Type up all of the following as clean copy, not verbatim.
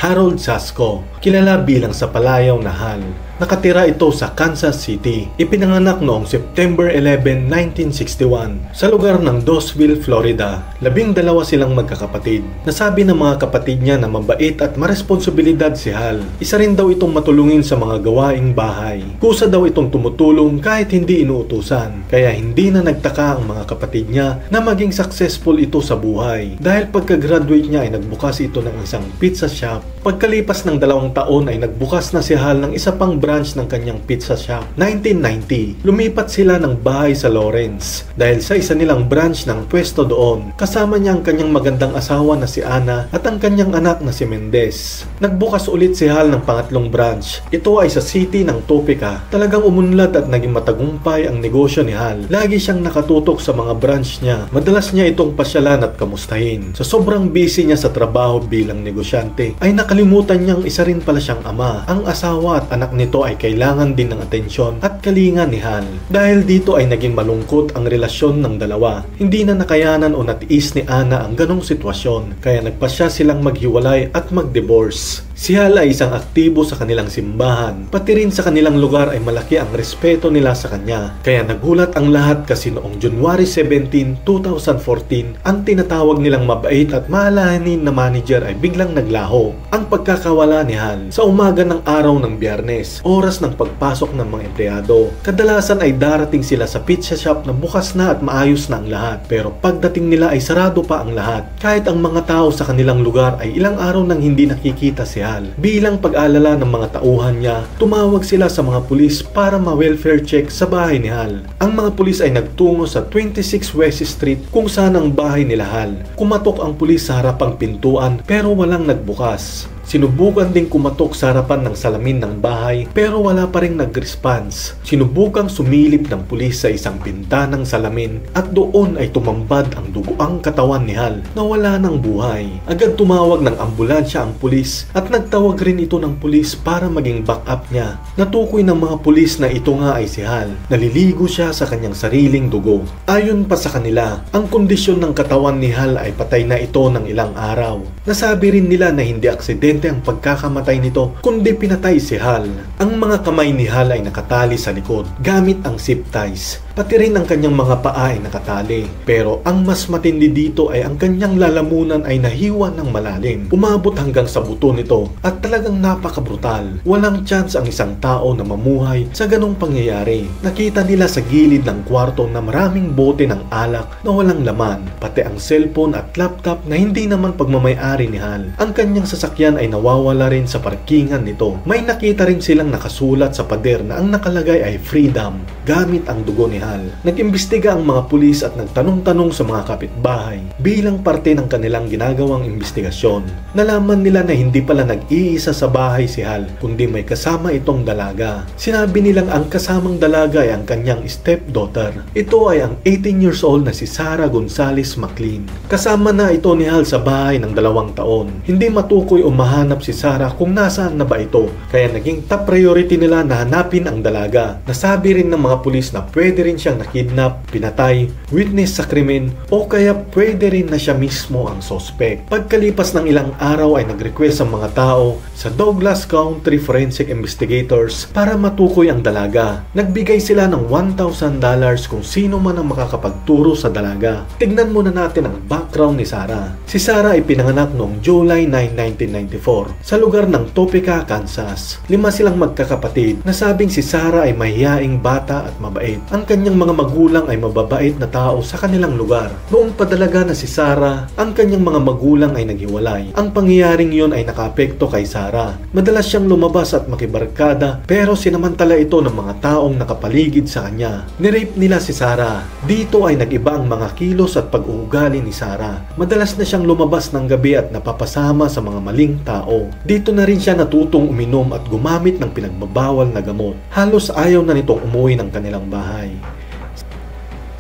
Harold Sasko, kilala bilang sa palayaw na Hal. Nakatira ito sa Kansas City. Ipinanganak noong September 11, 1961 sa lugar ng Doseville, Florida. 12 silang magkakapatid. Nasabi ng mga kapatid niya na mabait at maresponsibilidad si Hal. Isa rin daw itong matulungin sa mga gawaing bahay. Kusa daw itong tumutulong kahit hindi inuutusan. Kaya hindi na nagtaka ang mga kapatid niya na maging successful ito sa buhay. Dahil pagka-graduate niya ay nagbukas ito ng isang pizza shop. Pagkalipas ng 2 taon ay nagbukas na si Hal ng isa pang branch ng kanyang pizza shop. 1990, lumipat sila ng bahay sa Lawrence dahil sa isa nilang branch ng pwesto doon. Kasama niya ang kanyang magandang asawa na si Ana at ang kanyang anak na si Mendez. Nagbukas ulit si Hal ng pangatlong branch. Ito ay sa city ng Topeka. Talagang umunlad at naging matagumpay ang negosyo ni Hal. Lagi siyang nakatutok sa mga branch niya. Madalas niya itong pasyalan at kamustahin. Sa sobrang busy niya sa trabaho bilang negosyante, ay nakalimutan niyang isa rin pala siyang ama. Ang asawa at anak nito ay kailangan din ng atensyon at kalingan ni Hal. Dahil dito ay naging malungkot ang relasyon ng dalawa. Hindi na nakayanan o natiis ni Ana ang ganong sitwasyon, kaya nagpasya silang maghiwalay at mag-divorce. Si Hal ay isang aktibo sa kanilang simbahan, pati rin sa kanilang lugar ay malaki ang respeto nila sa kanya. Kaya nagulat ang lahat kasi noong January 17, 2014, ang tinatawag nilang mabait at maalahanin na manager ay biglang naglaho. Ang pagkakawala ni Hal sa umaga ng araw ng Biyernes, oras ng pagpasok ng mga empleyado. Kadalasan ay darating sila sa pizza shop na bukas na at maayos na ang lahat. Pero pagdating nila ay sarado pa ang lahat. Kahit ang mga tao sa kanilang lugar ay ilang araw nang hindi nakikita si Hal. Bilang pag-alala ng mga tauhan niya, tumawag sila sa mga pulis para ma-welfare check sa bahay ni Hal. Ang mga pulis ay nagtungo sa 26 West Street kung saan ang bahay nila Hal. Kumatok ang pulis sa harapang pintuan pero walang nagbukas. Sinubukan ding kumatok sa harapan ng salamin ng bahay pero wala pa ring nag-response. Sinubukang sumilip ng pulis sa isang pintanang salamin at doon ay tumambad ang duguang katawan ni Hal na wala ng buhay. Agad tumawag ng ambulansya ang pulis at nagtawag rin ito ng pulis para maging backup niya. Natukoy ng mga pulis na ito nga ay si Hal. Naliligo siya sa kanyang sariling dugo. Ayon pa sa kanila, ang kondisyon ng katawan ni Hal ay patay na ito ng ilang araw. Nasabi rin nila na hindi aksidente ang pagkakamatay nito kundi pinatay si Hal. Ang mga kamay ni Hal ay nakatali sa likod gamit ang zip ties. Pati rin ang kanyang mga paa ay nakatali. Pero ang mas matindi dito ay ang kanyang lalamunan ay nahiwa ng malalim. Umabot hanggang sa buto nito at talagang napakabrutal. Walang chance ang isang tao na mamuhay sa ganong pangyayari. Nakita nila sa gilid ng kwarto na maraming bote ng alak na walang laman. Pati ang cellphone at laptop na hindi naman pagmamay-ari ni Hal. Ang kanyang sasakyan ay nawawala rin sa parkingan nito. May nakita rin silang nakasulat sa pader na ang nakalagay ay freedom gamit ang dugo ni Hal. Nag-imbestiga ang mga pulis at nagtanong-tanong sa mga kapitbahay bilang parte ng kanilang ginagawang investigasyon. Nalaman nila na hindi pala nag-iisa sa bahay si Hal kundi may kasama itong dalaga. Sinabi nilang ang kasamang dalaga ay ang kanyang stepdaughter. Ito ay ang 18 years old na si Sarah Gonzalez McLean. Kasama na ito ni Hal sa bahay ng 2 taon. Hindi matukoy o mahanap si Sarah kung nasaan na ba ito, kaya naging top priority nila na hanapin ang dalaga. Nasabi rin ng mga pulis na pwede rin siyang nakidnap, pinatay, witness sa krimen o kaya pwede rin na siya mismo ang suspect. Pagkalipas ng ilang araw ay nag-request ang mga tao sa Douglas County Forensic Investigators para matukoy ang dalaga. Nagbigay sila ng $1,000 kung sino man ang makakapagturo sa dalaga. Tignan muna natin ang background ni Sarah. Si Sarah ay pinanganak noong July 9, 1994 sa lugar ng Topeka, Kansas. 5 silang magkakapatid. Nasabing si Sarah ay mahiyaing bata at mabait. Ang kanyang mga magulang ay mababait na tao sa kanilang lugar. Noong padalaga na si Sarah, ang kanyang mga magulang ay naghiwalay. Ang pangyayaring yon ay nakaapekto kay Sarah. Madalas siyang lumabas at makibarkada pero sinamantala ito ng mga taong nakapaligid sa kanya. Nirape nila si Sarah. Dito ay nag-iba ang mga kilos at pag-uugali ni Sarah. Madalas na siyang lumabas ng gabi at napapasama sa mga maling tao. Dito na rin siya natutong uminom at gumamit ng pinagbabawal na gamot. Halos ayaw na nitong umuwi ng kanilang bahay.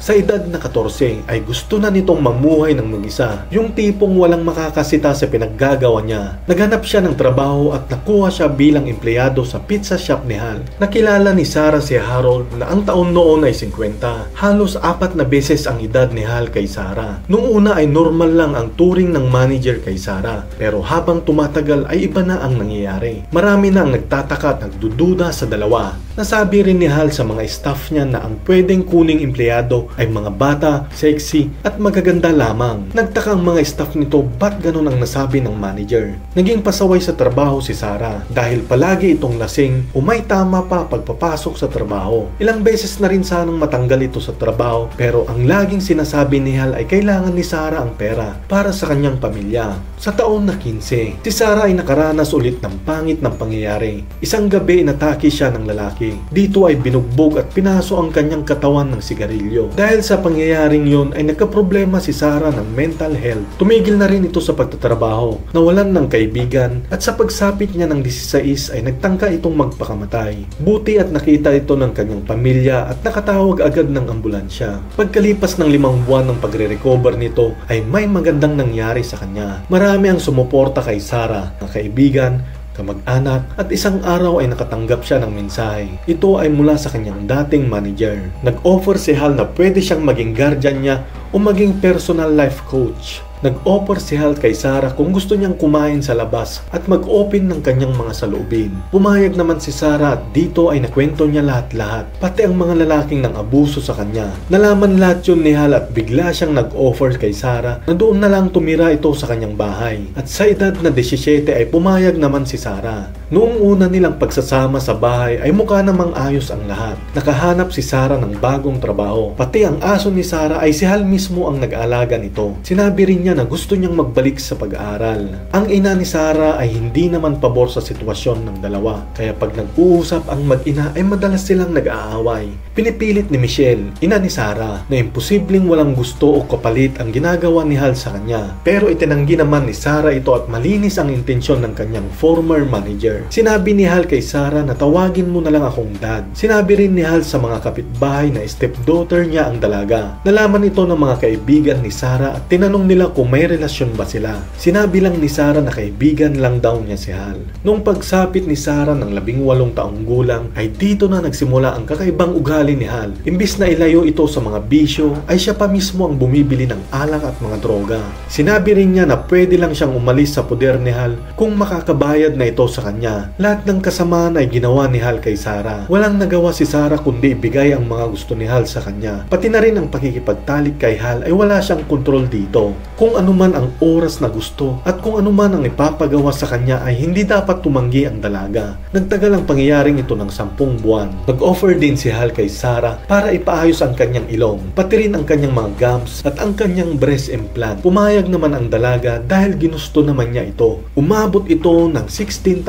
Sa edad na 14 ay gusto na nitong mamuhay ng mag-isa. Yung tipong walang makakasita sa pinaggagawa niya. Naghanap siya ng trabaho at nakuha siya bilang empleyado sa pizza shop ni Hal. Nakilala ni Sarah si Harold na ang taon noon ay 50. Halos 4 na beses ang edad ni Hal kay Sarah. Nung una ay normal lang ang turing ng manager kay Sarah. Pero habang tumatagal ay iba na ang nangyayari. Marami na ang nagtataka at nagdududa sa dalawa. Nasabi rin ni Hal sa mga staff niya na ang pwedeng kuning empleyado ay mga bata, sexy at magaganda lamang. Nagtaka ang mga staff nito ba't ganun ang nasabi ng manager. Naging pasaway sa trabaho si Sarah dahil palagi itong lasing o may tama pa pagpapasok sa trabaho. Ilang beses na rin sanang matanggal ito sa trabaho pero ang laging sinasabi ni Hal ay kailangan ni Sarah ang pera para sa kanyang pamilya. Sa taon na 15, si Sarah ay nakaranas ulit ng pangit ng pangyayari. Isang gabi inatake siya ng lalaki. Dito ay binugbog at pinaso ang kanyang katawan ng sigarilyo. Dahil sa pangyayaring yun ay nagkaproblema si Sarah ng mental health. Tumigil na rin ito sa pagtatrabaho, nawalan ng kaibigan at sa pagsapit niya ng 16 ay nagtangka itong magpakamatay. Buti at nakita ito ng kanyang pamilya at nakatawag agad ng ambulansya. Pagkalipas ng 5 buwan ng pagre-recover nito ay may magandang nangyari sa kanya. Marami ang sumuporta kay Sarah, na kaibigan, kamag-anak at isang araw ay nakatanggap siya ng mensahe. Ito ay mula sa kanyang dating manager. Nag-offer si Hal na pwede siyang maging guardian niya o maging personal life coach. Nag-offer si Hal kay Sarah kung gusto niyang kumain sa labas at mag-open ng kanyang mga saloobin. Pumayag naman si Sarah at dito ay nakwento niya lahat-lahat, pati ang mga lalaking nang abuso sa kanya. Nalaman lahat yun ni Hal at bigla siyang nag-offer kay Sarah na doon na lang tumira ito sa kanyang bahay. At sa edad na 17 ay pumayag naman si Sarah. Noong una nilang pagsasama sa bahay ay mukha namang ayos ang lahat. Nakahanap si Sarah ng bagong trabaho. Pati ang aso ni Sarah ay si Hal mismo ang nag-aalaga nito. Sinabi rin niya na gusto niyang magbalik sa pag-aaral. Ang ina ni Sarah ay hindi naman pabor sa sitwasyon ng dalawa. Kaya pag nag-uusap ang mag-ina ay madalas silang nag-aaway. Pinipilit ni Michelle, ina ni Sarah, na imposibleng walang gusto o kapalit ang ginagawa ni Hal sa kanya. Pero itinanggi naman ni Sarah ito at malinis ang intensyon ng kanyang former manager. Sinabi ni Hal kay Sarah na tawagin mo na lang akong dad. Sinabi rin ni Hal sa mga kapitbahay na stepdaughter niya ang dalaga. Nalaman ito ng mga kaibigan ni Sarah at tinanong nila kung may relasyon ba sila. Sinabi lang ni Sarah na kaibigan lang daw niya si Hal. Nung pagsapit ni Sarah ng 18 taong gulang ay dito na nagsimula ang kakaibang ugali ni Hal. Imbis na ilayo ito sa mga bisyo ay siya pa mismo ang bumibili ng alak at mga droga. Sinabi rin niya na pwede lang siyang umalis sa poder ni Hal kung makakabayad na ito sa kanya. Lahat ng kasamaan ay ginawa ni Hal kay Sarah. Walang nagawa si Sarah kundi ibigay ang mga gusto ni Hal sa kanya. Pati na rin ang pakikipagtalik kay Hal ay wala siyang kontrol dito. Kung ano man ang oras na gusto at kung ano man ang ipapagawa sa kanya ay hindi dapat tumanggi ang dalaga. Nagtagal ang pangyayaring ito ng 10 buwan. Nag-offer din si Hal kay Sarah para ipaayos ang kanyang ilong, pati rin ang kanyang mga gums at ang kanyang breast implant. Pumayag naman ang dalaga dahil ginusto naman niya ito. Umabot ito ng $16,000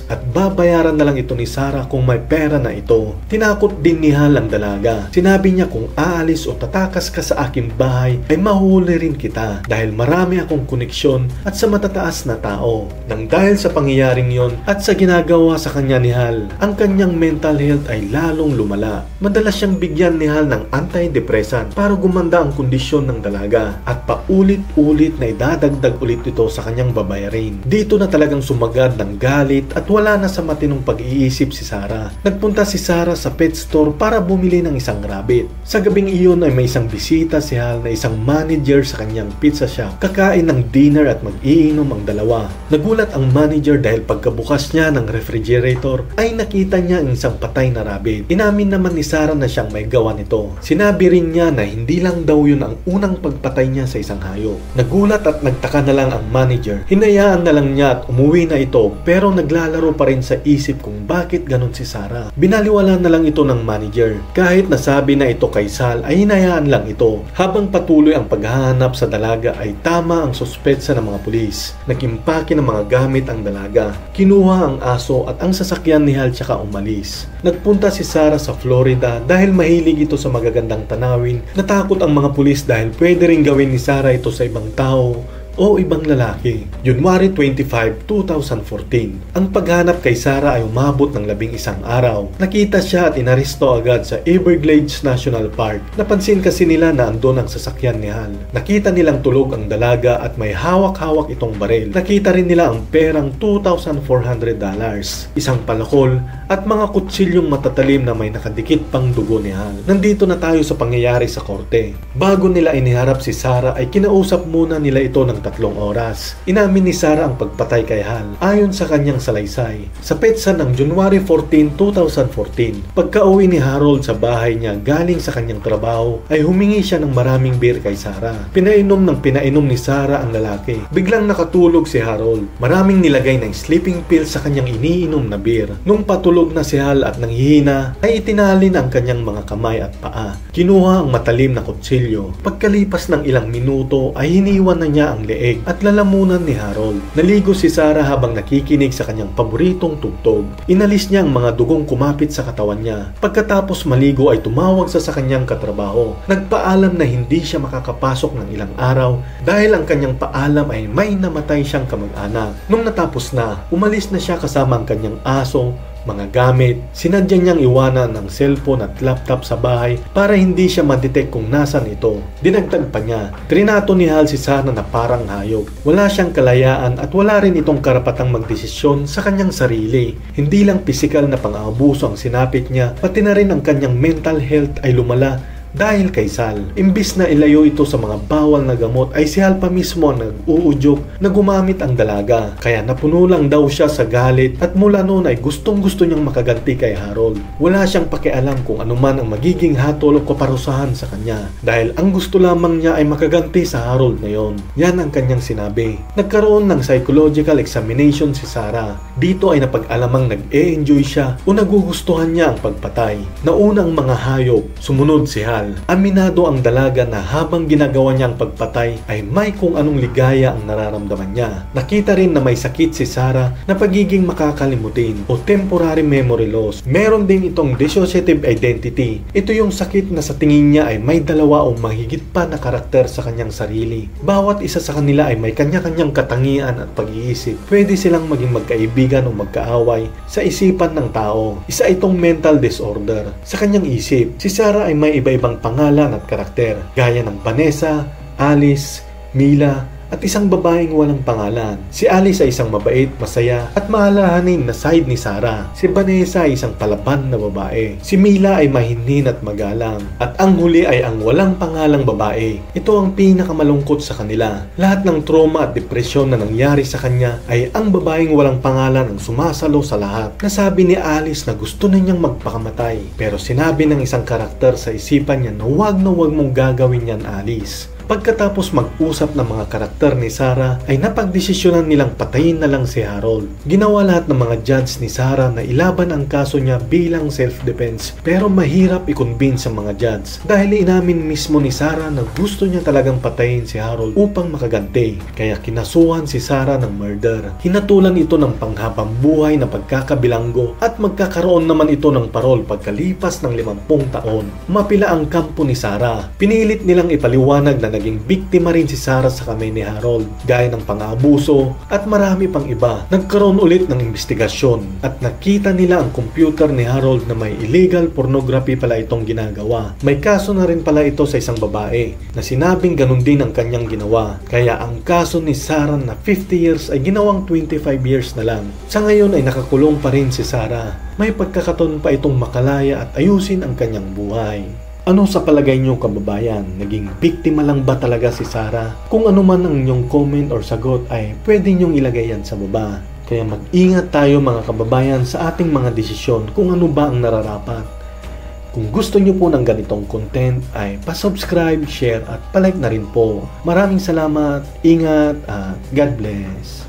at babayaran na lang ito ni Sarah kung may pera na ito. Tinakot din ni Hal ang dalaga. Sinabi niya kung aalis o tatakas ka sa aking bahay ay mahuli rin kita dahil marami akong koneksyon at sa matataas na tao. Nang dahil sa pangyayaring yon at sa ginagawa sa kanya ni Hal, ang kanyang mental health ay lalong lumala. Madalas siyang bigyan ni Hal ng antidepressant para gumanda ang kondisyon ng dalaga at paulit-ulit na idadagdag ulit ito sa kanyang babayarin. Dito na talagang sumagad ng galit at wala na sa matinong pag-iisip si Sarah. Nagpunta si Sarah sa pet store para bumili ng isang rabbit. Sa gabing iyon ay may isang bisita si Hal na isang manager sa kanyang pizza shop. Kakain ng dinner at mag-iinom ang dalawa. Nagulat ang manager dahil pagkabukas niya ng refrigerator ay nakita niya ang isang patay na rabbit. Inamin naman ni Sarah na siyang may gawa nito. Sinabi rin niya na hindi lang daw yun ang unang pagpatay niya sa isang hayop. Nagulat at nagtaka na lang ang manager. Hinayaan na lang niya at umuwi na ito pero naglalaro pa rin sa isip kung bakit ganun si Sarah. Binaliwala na lang ito ng manager. Kahit nasabi na ito kay Sal ay hinayaan lang ito. Habang patuloy ang paghahanap sa dalaga ay tama ang suspetsa ng mga pulis. Nag-impake ng mga gamit ang dalaga. Kinuha ang aso at ang sasakyan ni Hal tsaka umalis. Nagpunta si Sarah sa Florida dahil mahilig ito sa magagandang tanawin. Natakot ang mga pulis dahil pwede rin gawin ni Sarah ito sa ibang tao o ibang lalaki. January 25, 2014. Ang paghanap kay Sarah ay umabot ng 11 araw. Nakita siya at inaresto agad sa Everglades National Park. Napansin kasi nila na andon ang sasakyan ni Hal. Nakita nilang tulog ang dalaga at may hawak-hawak itong baril. Nakita rin nila ang perang $2,400, isang palakol at mga kutsilyong matatalim na may nakadikit pang dugo ni Hal. Nandito na tayo sa pangyayari sa korte. Bago nila iniharap si Sarah ay kinausap muna nila ito ng 3 oras. Inamin ni Sarah ang pagpatay kay Hal ayon sa kanyang salaysay. Sa petsa ng January 14, 2014, pagka-uwi ni Harold sa bahay niya galing sa kanyang trabaho ay humingi siya ng maraming beer kay Sarah. Pinainom ni Sarah ang lalaki. Biglang nakatulog si Harold. Maraming nilagay ng sleeping pill sa kanyang iniinom na beer. Nung patulog na si Hal at nanghihina ay itinalin ang kanyang mga kamay at paa. Kinuha ang matalim na kutsilyo. Pagkalipas ng ilang minuto ay hiniwan na niya ang leeg at lalamunan ni Harold. Naligo si Sarah habang nakikinig sa kanyang paboritong tugtog. Inalis niya ang mga dugong kumapit sa katawan niya. Pagkatapos maligo ay tumawag sa kanyang katrabaho. Nagpaalam na hindi siya makakapasok ng ilang araw dahil ang kanyang paalam ay may namatay siyang kamag-anak. Nung natapos na, umalis na siya kasama ang kanyang aso, mga gamit. Sinadya niyang iwanan ng cellphone at laptop sa bahay para hindi siya ma-detect kung nasan ito. Dinagdag pa niya, trinato ni Hal si Sarah na parang hayop. Wala siyang kalayaan at wala rin itong karapatang magdesisyon sa kanyang sarili. Hindi lang pisikal na pang-aabuso ang sinapit niya, pati na rin ang kanyang mental health ay lumala dahil kay Sal. Imbis na ilayo ito sa mga bawal na gamot ay si Hal pa mismo ang nag-uudyok na gumamit ang dalaga. Kaya napuno lang daw siya sa galit at mula noon ay gustong-gusto niyang makaganti kay Harold. Wala siyang pakialam kung anuman ang magiging hatol o kaparusahan sa kanya dahil ang gusto lamang niya ay makaganti sa Harold na yon. Yan ang kanyang sinabi. Nagkaroon ng psychological examination si Sarah. Dito ay napag-alamang nag-e-enjoy siya o nagugustuhan niya ang pagpatay. Nauna ang mga hayop, sumunod si Hal. Aminado ang dalaga na habang ginagawa niya ang pagpatay ay may kung anong ligaya ang nararamdaman niya. Nakita rin na may sakit si Sarah na pagiging makakalimutin o temporary memory loss. Meron din itong dissociative identity. Ito yung sakit na sa tingin niya ay may dalawa o mahigit pa na karakter sa kanyang sarili. Bawat isa sa kanila ay may kanya-kanyang katangian at pag-iisip. Pwede silang maging magkaibigan o magkaaway sa isipan ng tao. Isa itong mental disorder. Sa kanyang isip, si Sarah ay may iba-ibang pangalan at karakter, gaya ng Vanessa, Alice, Mila, at isang babaeng walang pangalan. Si Alice ay isang mabait, masaya, at maalahanin na side ni Sarah. Si Vanessa ay isang palaban na babae. Si Mila ay mahinhin at magalang. At ang huli ay ang walang pangalang babae. Ito ang pinakamalungkot sa kanila. Lahat ng trauma at depresyon na nangyari sa kanya ay ang babaeng walang pangalan ang sumasalo sa lahat. Nasabi ni Alice na gusto na niyang magpakamatay. Pero sinabi ng isang karakter sa isipan niya na wag mong gagawin yan, Alice. Pagkatapos mag-usap ng mga karakter ni Sarah ay napagdesisyonan nilang patayin na lang si Harold. Ginawa lahat ng mga judge ni Sarah na ilaban ang kaso niya bilang self-defense pero mahirap i-convince ang mga judge dahil inamin mismo ni Sarah na gusto niya talagang patayin si Harold upang makaganti. Kaya kinasuhan si Sarah ng murder. Hinatulan ito ng panghabang buhay na pagkakabilanggo at magkakaroon naman ito ng parol pagkalipas ng 50 taon. Mapila ang kampo ni Sarah. Pinilit nilang ipaliwanag na naging biktima rin si Sarah sa kamay ni Harold, gaya ng pang-aabuso at marami pang iba. Nagkaroon ulit ng investigasyon at nakita nila ang computer ni Harold na may illegal pornography pala itong ginagawa. May kaso na rin pala ito sa isang babae na sinabing ganun din ang kanyang ginawa. Kaya ang kaso ni Sarah na 50 years ay ginawang 25 years na lang. Sa ngayon ay nakakulong pa rin si Sarah. May pagkakataon pa itong makalaya at ayusin ang kanyang buhay. Ano sa palagay niyo, kababayan? Naging biktima lang ba talaga si Sarah? Kung ano man ang inyong comment or sagot ay pwede niyong ilagay yan sa baba. Kaya mag-ingat tayo mga kababayan sa ating mga desisyon kung ano ba ang nararapat. Kung gusto niyo po ng ganitong content ay pa-subscribe, share at palike na rin po. Maraming salamat, ingat at God bless.